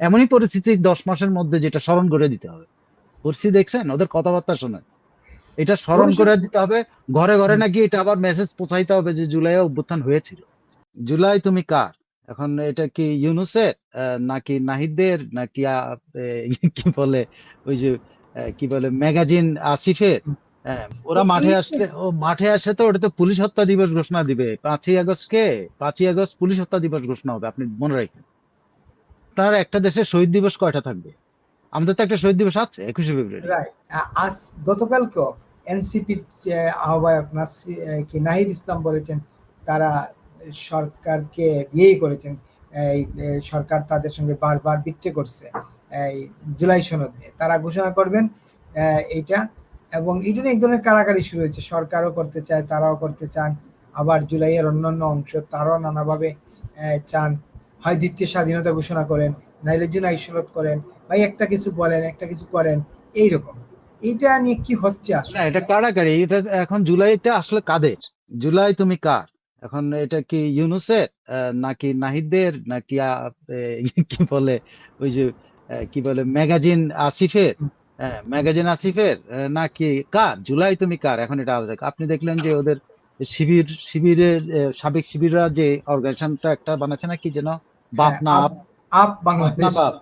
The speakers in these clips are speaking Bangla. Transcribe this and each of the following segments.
এমনই পরিস্থিতি 10 মাসের মধ্যে যেটা স্মরণ করে দিতে হবে। পরিস্থিতি দেখছেন ওদের কথাবার্তা শোনেন, এটা স্মরণ করে দিতে হবে। ঘরে ঘরে নাকি এটা আবার মেসেজ পৌঁছাইতে হবে যে জুলাইয়ে অভ্যুত্থান হয়েছিল। জুলাই তুমি কার? এখন এটা কি ইউনূসের নাকি নাহিদদের নাকি কি বলে ওই যে কি বলে ম্যাগাজিন আসিফের? হ্যাঁ, ওরা মাঠে আসছে, ও মাঠে আসে তো ওটা তো পুলিশ হত্যা দিবস ঘোষণা দিবে 5ই আগস্টকে। 5ই আগস্ট পুলিশ হত্যা দিবস ঘোষণা হবে, আপনি মনে রাখেন। আপনার একটা দেশের শহীদ দিবস কয়টা থাকবে? আমাদের তো একটা শহীদ দিবস আছে 21শে ফেব্রুয়ারি। রাইট। আজ গতকালকেও এনসিপির যে আহ্বায়ক কি নাহিদ ইসলাম বলেছেন তারা সরকারকে বিয়েই করেছেন। এই সরকার তাদের সঙ্গে বারবার বিট্টে করছে এই জুলাই সনদ নিয়ে। তারা ঘোষণা করবেন এইটা, এবং এটা নিয়ে এক ধরনের কারাকারি শুরু হয়েছে। সরকারও করতে চায়, তারাও করতে চান, আবার জুলাইয়ের অন্যান্য অংশ তারাও নানাভাবে চান। হয় দ্বিতীয় স্বাধীনতা ঘোষণা করেন, নাইলে জুলাই সনদ করেন, ভাই একটা কিছু বলেন, একটা কিছু করেন, এইরকম। এইটা নিয়ে কি হচ্ছে না, আসলে? এটা কারাকারি। এটা এখন জুলাইটা আসলে কাদের? জুলাই তুমি কার? এখন এটা কি ইউনূসের নাকি নাহিদদের নাকি কি বলে ওই যে কি বলে ম্যাগাজিন আসিফের? হ্যাঁ, ম্যাগাজিন আসিফের নাকি কার? জুলাই তুমি কার, এখন এটা আলাদা। আপনি দেখলেন যে ওদের শিবিরের সাবেক শিবিররা যে অর্গানাইজেশনটা একটা বানাচ্ছে না, কি যেন, বাপ হ্যাঁ, না আপ আপ? আপ বাপ না বাংলাদেশ। বাপ?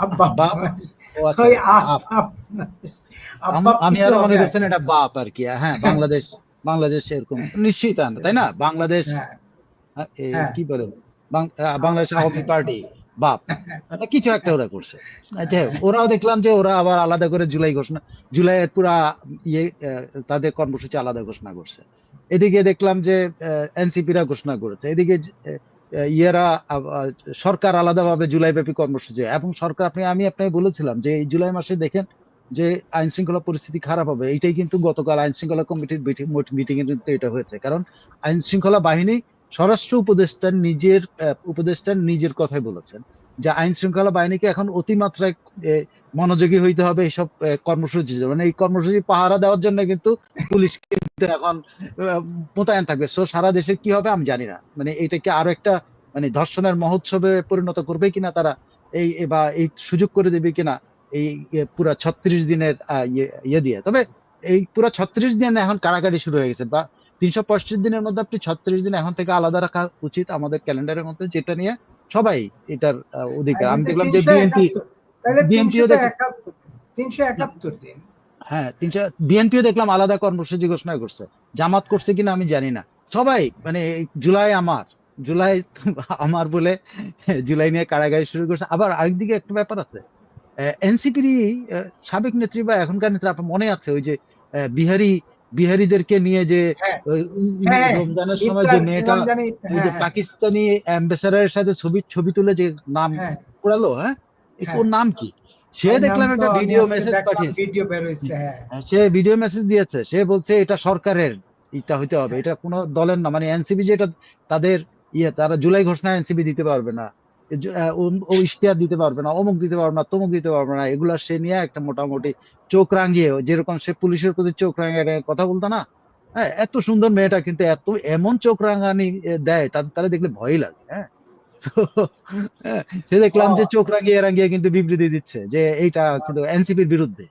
আপ বাপ বাপ। বাংলাদেশ। ও আচ্ছা, ওই up up. Up Bangladesh. Up বাপ আমি কিছু আরো হবে মনে আর করছেন কি। এটা বাপ আর কি। হ্যাঁ, বাংলাদেশ। বাংলাদেশ এরকম নিশ্চয়ই তা না, তাই না? বাংলাদেশ হ্যাঁ, হ্যাঁ। কি বলে, বাংলাদেশ আওয়ামী পার্টি বাপ, এটা কিছু একটা ওরা করছে। আচ্ছা, ওরাও দেখলাম যে ওরা আবার আলাদা করে জুলাই ঘোষণা, জুলাইয়ের পুরা ইয়ে তাদের কর্মসূচি আলাদা ঘোষণা করছে। এদিকে দেখলাম যে এনসিপিরা ঘোষণা করেছে, এদিকে ইয়েরা সরকার আলাদাভাবে জুলাই ব্যাপী কর্মসূচি। এবং সরকার, আমি আপনাকে বলেছিলাম যে এই জুলাই মাসে দেখেন যে আইন শৃঙ্খলা পরিস্থিতি খারাপ হবে। এইটাই কিন্তু গতকাল আইন শৃঙ্খলা কমিটির মিটিং এ কিন্তু এটা হয়েছে। কারণ আইন শৃঙ্খলা বাহিনী স্বরাষ্ট্র উপদেষ্টার নিজের কথাই বলেছেন যে আইন শৃঙ্খলা বাহিনীকে এখন অতিমাত্রায় মনোযোগী হইতে হবে এইসব কর্মসূচি। মানে এই কর্মসূচি পাহারা দেওয়ার জন্য কিন্তু পুলিশ কিন্তু এখন মোতায়েন থাকবে। সো সারা দেশে কি হবে আমি জানি না, মানে এটাকে আরো একটা মানে ধর্ষণের মহোৎসবে পরিণত করবে কিনা তারা, বা এই সুযোগ করে দেবে কিনা এই পুরা 36 দিনের ইয়ে দিয়ে। তবে এই পুরা 36 দিন এখন কাড়াকাড়ি শুরু হয়ে গেছে, বা 365 দিনের মধ্যে আপনি 36 দিন এখন থেকে আলাদা রাখা উচিত আমাদের ক্যালেন্ডারের মধ্যে, যেটা নিয়ে সবাই এটার অধিকার। আমি এতে দেখলাম যে 371, তাহলে বিএনপিও 371, 371 দিন। হ্যাঁ, বিএনপিও দেখলাম আলাদা কর্মসূচি ঘোষণা করছে। জামাত করছে কিনা আমি জানি না। সবাই মানে এই জুলাই আমার, জুলাই আমার বলে জুলাই নিয়ে কারাগারি শুরু করছে। আবার আরেকদিকে একটা ব্যাপার আছে, এনসিপির সাবেক নেত্রী বা এখনকার নেত্রী, আপনার মনে আছে ওই যে বিহারিদেরকে নিয়ে যে হ্যাঁ, হ্যাঁ, রমজানের সময় যে ইফতার মেয়েটা রমজানে, ওই যে হ্যাঁ, হ্যাঁ, পাকিস্তানি অ্যাম্বাসাডারের সাথে ছবি তুলে যে নাম হ্যাঁ, উড়ালো, হ্যাঁ, হ্যাঁ। ওর নাম কি? সে ওর নাম দেখলাম তো একটা আমি ভিডিও আজকে মেসেজ দেখলাম, পাঠিয়েছে। ভিডিও বের হয়েছে। হ্যাঁ, সে ভিডিও মেসেজ দিয়েছে, সে বলছে এটা সরকারের ইটা হইতে হবে, হ্যাঁ, এটা কোনো দলের না। মানে এনসিপি যেটা তাদের তারা জুলাই ঘোষণা এনসিপি দিতে পারবে না, ও ইশতেহার দিতে পারবে না, অমুক দিতে পারবে না, তমুক দিতে পারবে না, এগুলা সে নিয়ে একটা মোটামুটি চোখ রাঙিয়ে, যেরকম সে পুলিশের প্রতি চোখ রাঙিয়ে কথা বলতো না। হ্যাঁ, এত সুন্দর মেয়েটা কিন্তু এমন চোখ রাঙানি দেয়, তারা দেখলে ভয়ই লাগে। হ্যাঁ, তো হ্যাঁ, সে দেখলাম যে ও, চোখ রাঙিয়ে রাঙিয়ে কিন্তু বিবৃতি দিচ্ছে যে এইটা কিন্তু এনসিপির বিরুদ্ধে।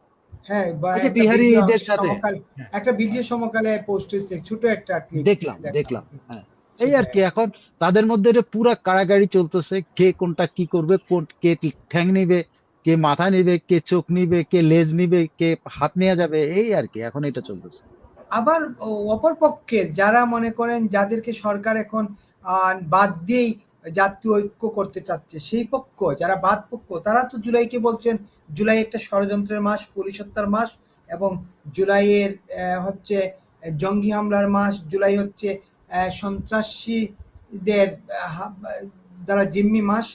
হ্যাঁ, বা ওই যে একটা ভিডিও বিহারিদের সাথে। সমকাল, হ্যাঁ, একটা ভিডিও সমকালে পোস্ট হয়েছে, ছোট একটা ক্লিপ দেখলাম দেখলাম। দেখলাম হ্যাঁ, এই আর সেটাই। কি। এখন তাদের মধ্যে এটা পুরা কাড়াকাড়ি চলতেছে, কে কোনটা কি করবে, কে ঠ্যাং নিবে, কে মাথা নিবে, কে চোখ নিবে, কে লেজ নিবে, কে হাত নিয়ে যাবে, এই আর কি এখন এটা চলতেছে। আবার অপর পক্ষে যারা মনে করেন যাদেরকে সরকার এখন বাদ দিয়েই জাতীয় ঐক্য করতে চাচ্ছে, সেই পক্ষ যারা বাদ পক্ষ, তারা তো জুলাইকে বলছেন জুলাই একটা ষড়যন্ত্রের মাস, পুলিশ হত্যার মাস, এবং জুলাইয়ের হচ্ছে জঙ্গি হামলার মাস, জুলাই হচ্ছে সন্ত্রাসীদের দ্বারা জিম্মি মাস,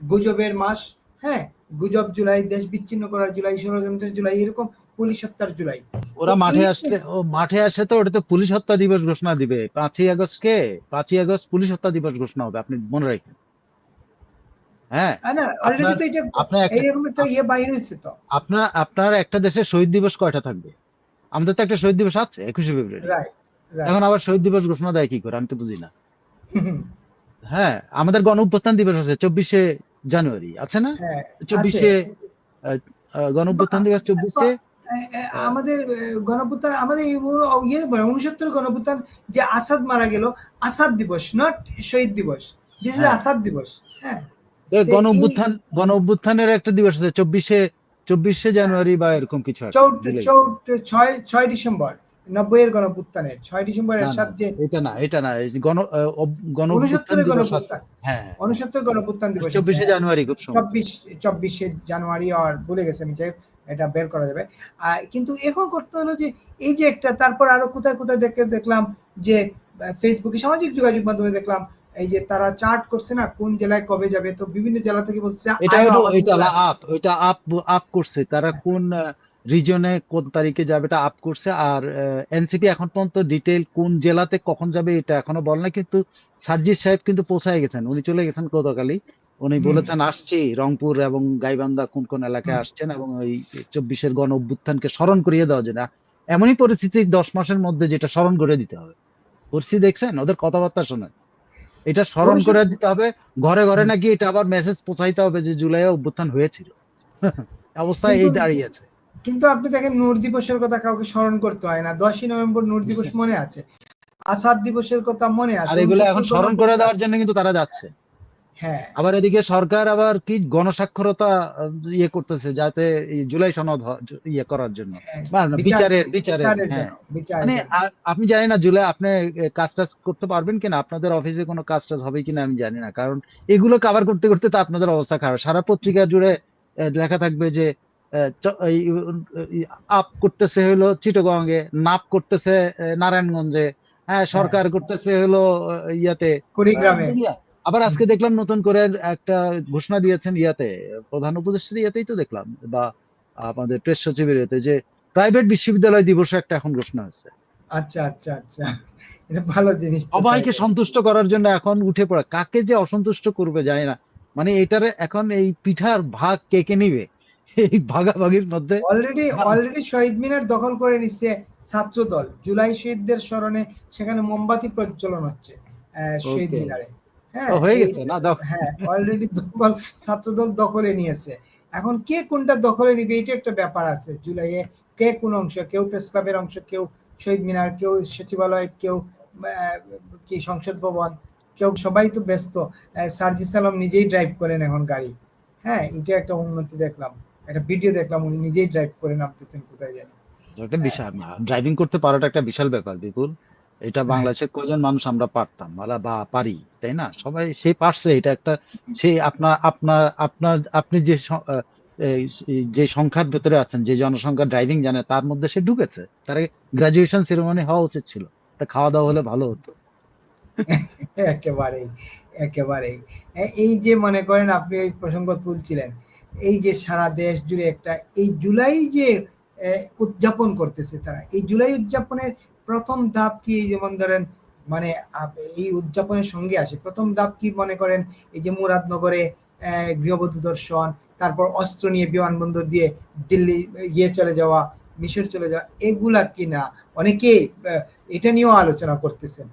গুজবের মাস। হ্যাঁ, গুজব জুলাই, দেশ বিচ্ছিন্ন করার জুলাই, ষড়যন্ত্রের জুলাই, এরকম পুলিশ হত্যার জুলাই। তো ওরা মাঠে এই আসছে, মাঠে আসে তো ওটা তো পুলিশ হত্যা দিবস ঘোষণা দিবে 5ই আগস্টকে। 5ই আগস্ট পুলিশ হত্যা দিবস ঘোষণা হবে, আপনি মনে রাখেন। হ্যাঁ, না, অলরেডি আপনার তো এটা আপনার একটা এইরকম একটা আপ- ইয়ে বাইর হয়েছে তো। আপনার একটা দেশের শহীদ দিবস কয়টা থাকবে? আমাদের তো একটা শহীদ দিবস আছে 21শে ফেব্রুয়ারি। Right, right. এখন আবার শহীদ দিবস ঘোষণা দেয় কি করে, আমি তো বুঝি না। হ্যাঁ, আমাদের গণ অভ্যুত্থান দিবস আছে 24শে জানুয়ারি আছে না? হ্যাঁ আছে। 24 গণঅভ্যুত্থান দিবস 24 আমাদের গণঅভ্যুত্থান, আমাদের ইয়ে 69 গণঅভ্যুত্থান, যে আসাদ মারা গেল, আসাদ দিবস, নট শহীদ দিবস, দিস ইজ হ্যাঁ আসাদ দিবস। হ্যাঁ, গণঅভ্যুত্থানের একটা দিবস আছে 24 জানুয়ারি বা এরকম কিছু একটা। 6 ডিসেম্বর 90 এর গণঅভ্যুত্থানের 6 ডিসেম্বর এরশাদ যে এটা না গণঅভ্যুত্থান 69 দিবস আছে। গণঅভ্যুত্থান, হ্যাঁ 69 গণঅভ্যুত্থান দিবস 24 জানুয়ারি খুব সম্ভবত। 24 জানুয়ারি, আর ভুলে গেছে আমি, এটা বের করা যাবে। কিন্তু এখন করতে হলো যে এই যে একটা, তারপর আরো কোথায় কোথায় দেখলাম যে ফেসবুকে, সামাজিক যোগাযোগ মাধ্যমে দেখলাম এই যে তারা চার্ট করছে না কোন জেলায় কবে যাবে, তো বিভিন্ন জেলা থেকে বলছে এটা আপ করছে তারা কোন রিজনে কোন তারিখে যাবে, এটা আপ করছে। আর এনসিপি এখন পর্যন্ত ডিটেইল কোন জেলাতে কখন যাবে এটা এখনো বল না, কিন্তু সার্জিস সাহেব কিন্তু পৌঁছায় গেছেন, উনি চলে গেছেন গতকালই। উনি বলেছেন আসছি রংপুর এবং গাইবান্ধা কোন কোন এলাকায় আসছেন, এবং ওই 24 গণ অভ্যুত্থানকে স্মরণ করিয়ে দেওয়া যায় না, এমনই পরিস্থিতি 10 মাসের মধ্যে যেটা স্মরণ করে দিতে হবে। পরিস্থিতি দেখছেন ওদের কথাবার্তা শোনেন, এটা স্মরণ করে দিতে হবে, ঘরে ঘরে নাকি এটা আবার মেসেজ পৌঁছাইতে হবে যে জুলাইয়ে অভ্যুত্থান হয়েছিল। অবস্থা এই দাঁড়িয়েছে। কিন্তু আপনি দেখেন নূর দিবসের কথা কাউকে স্মরণ করতে হয় না, 10ই নভেম্বর নূর দিবস মনে আছে, আসাদ দিবসের কথা মনে আছে, আর এগুলো এখন স্মরণ করে দেওয়ার জন্য কিন্তু তারা যাচ্ছে। হ্যাঁ, আবার এদিকে সরকার আবার কি গণস্বাক্ষরতা ইয়ে করতেছে যাতে জুলাই সনদ ইয়ে করার জন্য, বিচারের হ্যাঁ মানে আপনি জানি না জুলাই আপনি কাজ টাজ করতে পারবেন কিনা, আপনাদের অফিসে কোনো কাজ টাজ হবে কিনা আমি জানি না, কারণ এগুলো কভার করতে করতে তো আপনাদের অবস্থা খারাপ। সারা পত্রিকা জুড়ে লেখা থাকবে যে আপ করতেছে হলো চিটাগংয়ে, নাপ করতেছে নারায়ণগঞ্জে, হ্যাঁ সরকার করতেছে হলো ইয়াতে কুড়িগ্রামে। আবার আজকে দেখলাম নতুন করে একটা ঘোষণা দিয়েছেন ইয়াতে, প্রধান উপদেষ্টার ইয়াতেই তো দেখলাম, বা আমাদের প্রেস সচিবের ইয়াতে, যে প্রাইভেট বিশ্ববিদ্যালয় দিবস একটা এখন ঘোষণা হয়েছে। আচ্ছা আচ্ছা আচ্ছা, এটা ভালো জিনিস। সবাইকে সন্তুষ্ট করার জন্য এখন উঠে পড়া, কাকে যে অসন্তুষ্ট করবে জানি না, মানে এটার এখন এই পিঠার ভাগ কে কে নিবে এই ভাগাভাগির মধ্যে। অলরেডি শহীদ মিনার দখল করে নিচ্ছে ছাত্র দল, জুলাই শহীদদের স্মরণে সেখানে মোমবাতি প্রজ্বলন হচ্ছে শহীদ মিনারে। হ্যাঁ হয়ে গেছে না, হ্যাঁ অলরেডি ছাত্রদল দখলে নিয়েছে। এখন কে কোনটা দখলে নিবে এটা একটা ব্যাপার আছে। জুলাইয়ে কে কোন অংশ, কেউ প্রেস ক্লাবের অংশ, কেউ শহীদ মিনার, কেউ সচিবালয়, কেউ কি সংসদ ভবন, কেউ, সবাই তো ব্যস্ত। সার্জিস আলম নিজেই ড্রাইভ করেন এখন গাড়ি। হ্যাঁ, এটা একটা উন্নতি দেখলাম, একটা ভিডিও দেখলাম, উনি নিজেই ড্রাইভ করে নামতেছেন কোথায় জানি। একটা বিশাল, ড্রাইভিং করতে পারাটা একটা বিশাল ব্যাপার বিপুল। এটা বাংলাদেশের কয়জন মানুষ আমরা পারতাম বা পারি, তাই না? সবাই সে পারছে, এটা একটা সেই আপনি যে সংখ্যার ভেতরে আছেন, যে জনসংখ্যা ড্রাইভিং জানে, তার মধ্যে সে ঢুকেছে। তার গ্রাজুয়েশন সেরেমনি হওয়া উচিত ছিল, একটা খাওয়া দাওয়া হলে ভালো হতো। একেবারেই একেবারেই। এই যে মনে করেন আপনি এই প্রসঙ্গ তুলছিলেন, এই যে সারা দেশ জুড়ে একটা এই জুলাই যে উদযাপন করতেছে তারা, এই জুলাই উদযাপনের প্রথম ধাপ কি, যেমন ধরেন মানে এই উদযাপনের সঙ্গে আসে প্রথম ধাপ কি মনে করেন, এই যে মুরাদনগরে গৃহবধূ দর্শন, তারপর অস্ত্র নিয়ে বিমানবন্দর দিয়ে দিল্লি চলে যাওয়া, মিশর চলে যাওয়া, এগুলা কিনা অনেকে এটা নিয়েও আলোচনা করতেছেন।